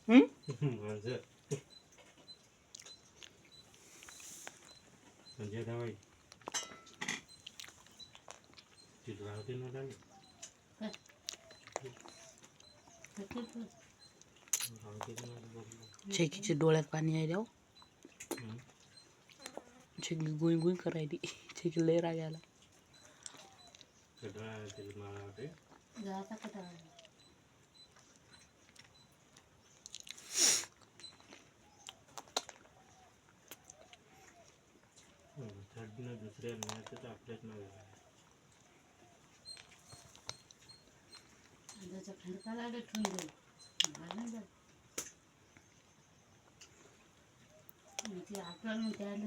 माझं म्हणजे दवाई तिथं राहते ना दाणी शेकीच्या डोळ्यात पाणी आहे देव. शेकी गुई गुई करायली. शेकी लय राग आला. दुसऱ्या मिळायचं तर आपल्याच नाव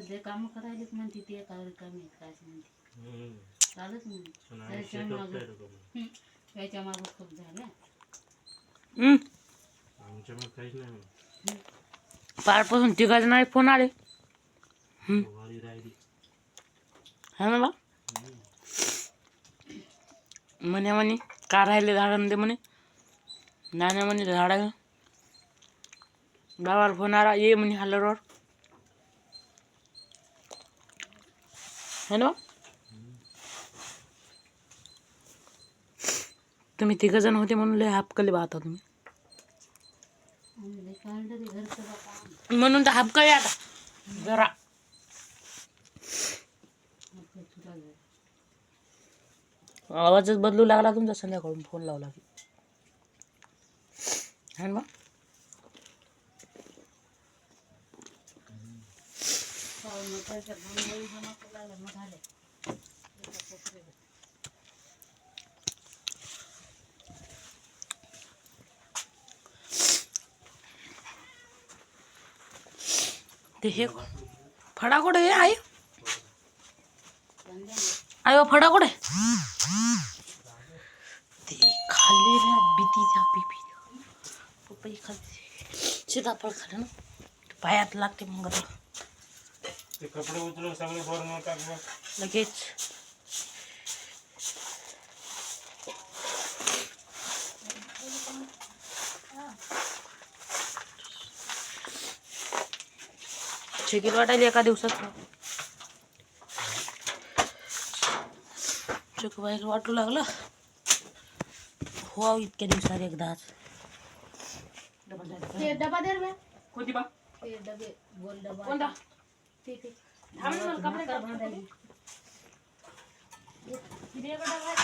जे काम करायला म्हणते ते कार्यक्रम काय म्हणते चालत नाही. त्याच्या मागं खूप झालं. आमच्या मग काहीच नाही. पारपासून तिघाच नाही फोन आले. राहिली हा ना बा म्हणे का राहिले झाड दे म्हणे. नाण्या म्हणे झाडा बाबाला फोन आला ये म्हणे हल्लरवर है ना. तुम्ही तिघ जण होते म्हणून लय हापकले पाहता तुम्ही. म्हणून तर हापकले आता जरा. आवाजच बदलू लागला तुमचा संध्याकाळून फोन लावला की है ना. ते हे फडा कुठे आहे आयो फडा कुठे ते खाली रे भीतीच्या पिपी पपई खाली सीताफळ खाल्लं ना पायात लागते मग ते कपडे उचलून सगळे भरून टाक लगेच. चिकीट वाटायला एका दिवसात चुकवायला वाटू लागलं हो इतक्या दिवसात एकदाच. डबा दे रे. कोणती बा ते डबे गोल डबा कोणता ते कपडे